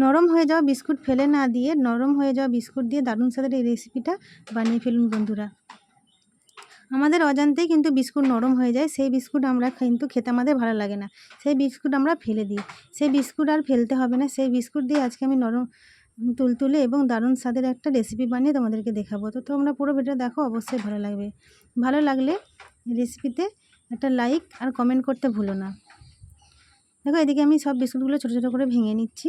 নরম হয়ে যাওয়া বিস্কুট ফেলে না দিয়ে নরম হয়ে যাওয়া বিস্কুট দিয়ে দারুণ স্বাদের এই রেসিপিটা বানিয়ে ফেলুন বন্ধুরা। আমাদের অজান্তেই কিন্তু বিস্কুট নরম হয়ে যায়, সেই বিস্কুট আমরা কিন্তু খেতে আমাদের ভালো লাগে না, সেই বিস্কুট আমরা ফেলে দিই। সেই বিস্কুট আর ফেলতে হবে না, সেই বিস্কুট দিয়ে আজকে আমি নরম তুলতুলে এবং দারুণ স্বাদের একটা রেসিপি বানিয়ে তোমাদেরকে দেখাবো। তো তোমরা পুরো ভিডিও দেখো, অবশ্যই ভালো লাগবে। ভালো লাগলে রেসিপিতে একটা লাইক আর কমেন্ট করতে ভুলো না। দেখো এদিকে আমি সব বিস্কুটগুলো ছোটো ছোটো করে ভেঙে নিচ্ছি।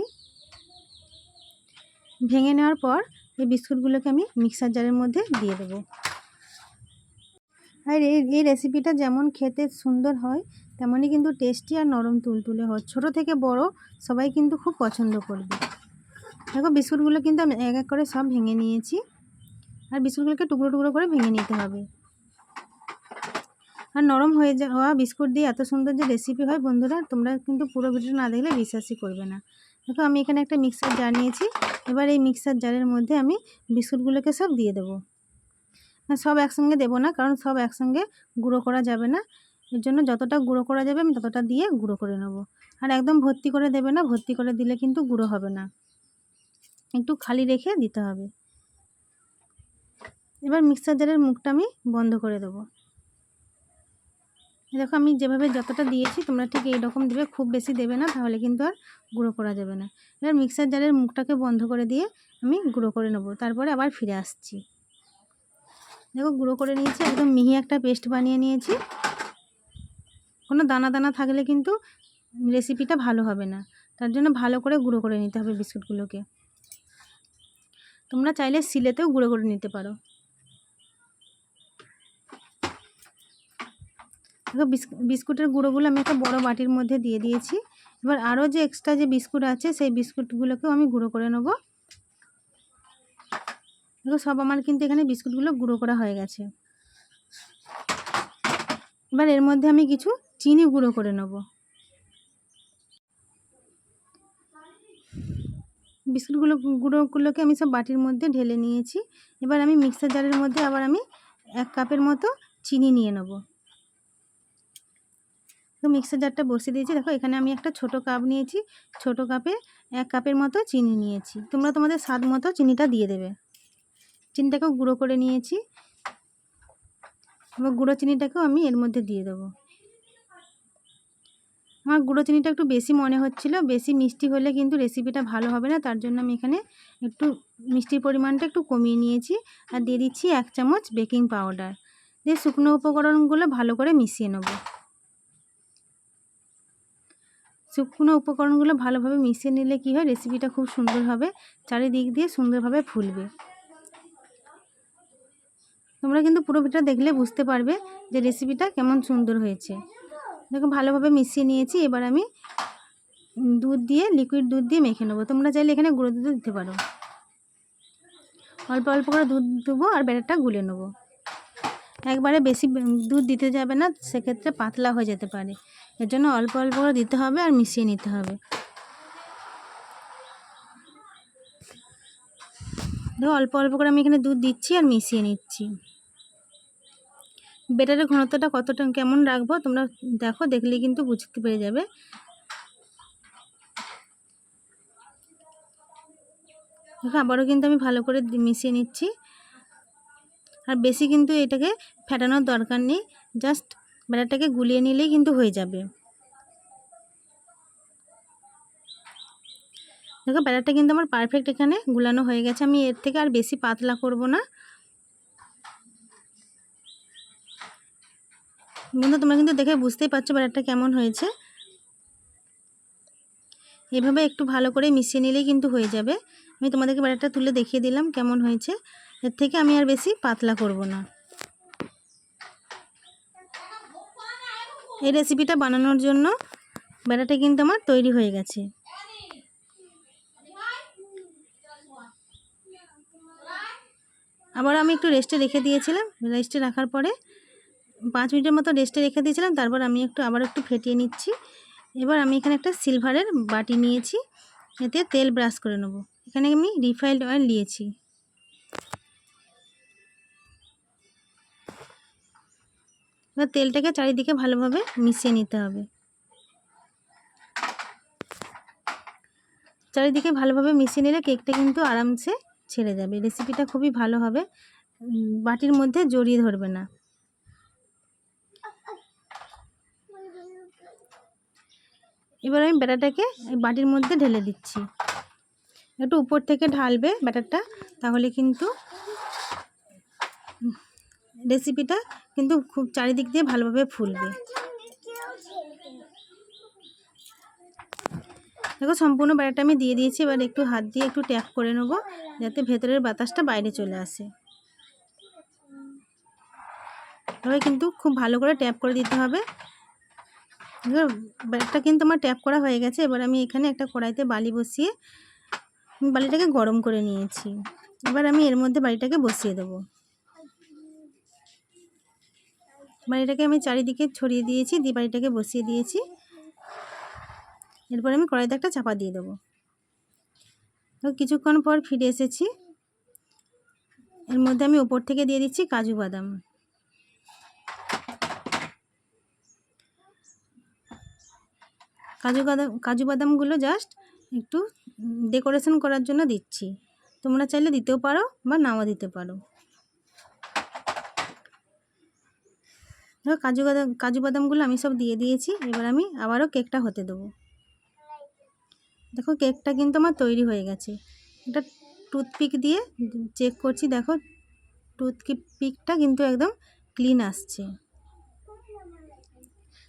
ভেঙে নেওয়ার পর এই বিস্কুটগুলোকে আমি মিক্সার জারের মধ্যে দিয়ে দেবো। আর এই রেসিপিটা যেমন খেতে সুন্দর হয় তেমনই কিন্তু টেস্টি আর নরম তুলতুলে হয়। ছোট থেকে বড় সবাই কিন্তু খুব পছন্দ করবে। দেখো বিস্কুটগুলো কিন্তু আমি এক এক করে সব ভেঙে নিয়েছি, আর বিস্কুটগুলোকে টুকরো টুকরো করে ভেঙে নিতে হবে। আর নরম হয়ে যাওয়া বিস্কুট দিয়ে এত সুন্দর যে রেসিপি হয় বন্ধুরা, তোমরা কিন্তু পুরো ভিডিও না দেখলে বিশ্বাসই করবে না। দেখো আমি এখানে একটা মিক্সার জার নিয়েছি, এবার এই মিক্সার জারের মধ্যে আমি বিস্কুটগুলোকে সব দিয়ে দেবো। সব একসঙ্গে দেবো না, কারণ সব একসঙ্গে গুঁড়ো করা যাবে না। এর জন্য যতটা গুঁড়ো করা যাবে আমি ততটা দিয়ে গুঁড়ো করে নেব। আর একদম ভর্তি করে দেবে না, ভর্তি করে দিলে কিন্তু গুঁড়ো হবে না, একটু খালি রেখে দিতে হবে। এবার মিক্সার জারের মুখটা আমি বন্ধ করে দেবো। দেখো আমি যেভাবে যতটা দিয়েছি তোমরা ঠিক এইরকম দেবে, খুব বেশি দেবে না, তাহলে কিন্তু আর গুঁড়ো করা যাবে না। এবার মিক্সার জারের মুখটাকে বন্ধ করে দিয়ে আমি গুঁড়ো করে নেব, তারপরে আবার ফিরে আসছি। দেখো গুঁড়ো করে নিয়েছি, একদম মিহি একটা পেস্ট বানিয়ে নিয়েছি। কোনো দানা দানা থাকলে কিন্তু রেসিপিটা ভালো হবে না, তার জন্য ভালো করে গুঁড়ো করে নিতে হবে বিস্কুটগুলোকে। তোমরা চাইলে শিলেতেও গুঁড়ো করে নিতে পারো। দেখো বিস্কুটের গুঁড়োগুলো আমি একটা বড় বাটির মধ্যে দিয়ে দিয়েছি। এবার আরও যে এক্সট্রা যে বিস্কুট আছে সেই বিস্কুটগুলোকেও আমি গুঁড়ো করে নেব। দেখো সব আমার কিন্তু এখানে বিস্কুটগুলো গুঁড়ো করা হয়ে গেছে। এবার এর মধ্যে আমি কিছু চিনি গুঁড়ো করে নেব। গুঁড়োগুলোকে আমি সব বাটির মধ্যে ঢেলে নিয়েছি। এবার আমি মিক্সার জারের মধ্যে আবার আমি 1 কাপের মতো চিনি নিয়ে নেব। তো মিক্সার জারটা বসিয়ে দিয়েছি। দেখো এখানে আমি একটা ছোট কাপ নিয়েছি, ছোট কাপে 1 কাপের মতো চিনি নিয়েছি। তোমরা তোমাদের স্বাদ মতো চিনিটা দিয়ে দেবে। চিনিটাকেও গুঁড়ো করে নিয়েছি, এবার গুঁড়ো চিনিটাকেও আমি এর মধ্যে দিয়ে দেবো। আমার গুঁড়ো চিনিটা একটু বেশি মনে হচ্ছিল, বেশি মিষ্টি হলে কিন্তু রেসিপিটা ভালো হবে না, তার জন্য আমি এখানে একটু মিষ্টির পরিমাণটা একটু কমিয়ে নিয়েছি। আর দিয়ে দিচ্ছি 1 চামচ বেকিং পাউডার। দিয়ে শুকনো উপকরণগুলো ভালো করে মিশিয়ে নেব। শুকনো উপকরণগুলো ভালোভাবে মিশিয়ে নিলে কি হয়, রেসিপিটা খুব সুন্দর হবে, চারিদিক দিয়ে সুন্দরভাবে ফুলবে। তোমরা কিন্তু পুরো ভিডিওটা দেখলে বুঝতে পারবে যে রেসিপিটা কেমন সুন্দর হয়েছে। দেখো ভালোভাবে মিশিয়ে নিয়েছি। এবার আমি দুধ দিয়ে, লিকুইড দুধ দিয়ে মেখে নেবো। তোমরা চাইলে এখানে গুঁড়ো দুধও দিতে পারো। অল্প অল্প করে দুধ দেবো আর ব্যাটারটা গুলে নেবো। একবারে বেশি দুধ দিতে যাবে না, সেক্ষেত্রে পাতলা হয়ে যেতে পারে। এর জন্য অল্প অল্প করে দিতে হবে আর মিশিয়ে নিতে হবে। দেখো অল্প অল্প করে আমি এখানে দুধ দিচ্ছি আর মিশিয়ে নিচ্ছি। ব্যাটারের ঘনত্বটা কতটা কেমন রাখবো তোমরা দেখো, দেখলেই কিন্তু বুঝতে পেরে যাবে। দেখো আবারও কিন্তু আমি ভালো করে মিশিয়ে নিচ্ছি। আর বেশি কিন্তু এটাকে ফেটানোর দরকার নেই, জাস্ট ব্যাটারটাকে গুলিয়ে নিলেই কিন্তু হয়ে যাবে। দেখো ব্যাটারটা কিন্তু আমার পারফেক্ট এখানে গুলানো হয়ে গেছে। আমি এর থেকে আর বেশি পাতলা করব না। বন্ধু তোমরা কিন্তু দেখে বুঝতেই পারছো ব্যাটারটা কেমন হয়েছে। এভাবে একটু ভালো করে মিশিয়ে নিলেই কিন্তু হয়ে যাবে। আমি তোমাদেরকে ব্যাটারটা তুলে দেখিয়ে দিলাম কেমন হয়েছে। এর থেকে আমি আর বেশি পাতলা করব না। এই রেসিপিটা বানানোর জন্য ব্যাটারটা কিন্তু আমার তৈরি হয়ে গেছে। আবার আমি একটু রেস্টে রেখে দিয়েছিলাম, রেস্টে রাখার পরে 5 মিনিটের মতো রেস্টে রেখে দিয়েছিলাম। তারপর আমি আবার একটু ফেটিয়ে নিচ্ছি। এবার আমি এখানে একটা সিলভারের বাটি নিয়েছি, এতে তেল ব্রাশ করে নেব। এখানে আমি রিফাইন্ড অয়েল নিয়েছি। এবার তেলটাকে চারিদিকে ভালোভাবে মিশিয়ে নিতে হবে। চারিদিকে ভালোভাবে মিশিয়ে নিলে কেকটা কিন্তু আরামসে ছেড়ে যাবে। রেসিপিটা খুবই ভালো হবে, বাটির মধ্যে জড়িয়ে ধরবে না। এবার আমি ব্যাটারটাকে বাটির মধ্যে ঢেলে দিচ্ছি। একটু উপর থেকে ঢালবে ব্যাটারটা, তাহলে কিন্তু রেসিপিটা কিন্তু খুব চারিদিক দিয়ে ভালোভাবে ফুলবে। দেখো সম্পূর্ণ ব্যাটারটা আমি দিয়ে দিয়েছি। এবার একটু হাত দিয়ে একটু ট্যাপ করে নেবো, যাতে ভেতরের বাতাসটা বাইরে চলে আসে। এবার কিন্তু খুব ভালো করে ট্যাপ করে দিতে হবে। ব্যাটারটা কিন্তু আমার ট্যাপ করা হয়ে গেছে। এবার আমি এখানে একটা কড়াইতে বালি বসিয়ে বালিটাকে গরম করে নিয়েছি। এবার আমি এর মধ্যে বালিটাকে বসিয়ে দেবো। বালিটাকে আমি চারিদিকে ছড়িয়ে দিয়েছি, দিয়ে বালিটাকে বসিয়ে দিয়েছি। এরপর আমি কড়াইতে একটা চাপা দিয়ে দেবো। কিছুক্ষণ পর ফিরে এসেছি। এর মধ্যে আমি ওপর থেকে দিয়ে দিচ্ছি কাজু বাদাম। কাজু বাদামগুলো জাস্ট একটু ডেকোরেশন করার জন্য দিচ্ছি। তোমরা চাইলে দিতেও পারো বা নাও দিতে পারো। দেখো কাজু বাদামগুলো আমি সব দিয়ে দিয়েছি। এবার আমি আবারও কেকটা হতে দেবো। দেখো কেকটা কিন্তু আমার তৈরি হয়ে গেছে। এটা টুথপিক দিয়ে চেক করছি। দেখো টুথপিকটা কিন্তু একদম ক্লিন আসছে।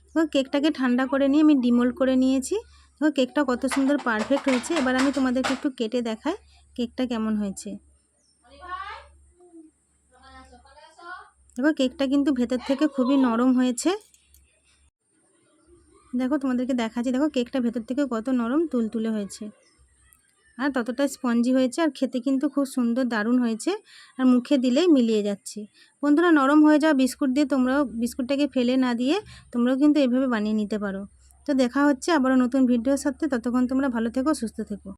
দেখো কেকটাকে ঠান্ডা করে নিয়ে আমি ডিমোল্ড করে নিয়েছি। দেখো কেকটা কত সুন্দর পারফেক্ট হয়েছে। এবার আমি তোমাদেরকে একটু কেটে দেখাই কেকটা কেমন হয়েছে। দেখো কেকটা কিন্তু ভেতর থেকে খুবই নরম হয়েছে। দেখো তোমাদেরকে দেখাচ্ছি। দেখো কেকটা ভেতর থেকে কত নরম তুলতুলে হয়েছে, আর ততটা স্পঞ্জি হয়েছে। আর খেতে কিন্তু খুব সুন্দর দারুণ হয়েছে, আর মুখে দিলেই মিলিয়ে যাচ্ছে। বন্ধুরা, নরম হয়ে যাওয়া বিস্কুট দিয়ে তোমরাও বিস্কুটটাকে ফেলে না দিয়ে তোমরাও কিন্তু এভাবে বানিয়ে নিতে পারো। তো দেখা হচ্ছে আবারও নতুন ভিডিওর সাথে। ততক্ষণ তোমরা ভালো থেকো, সুস্থ থেকো।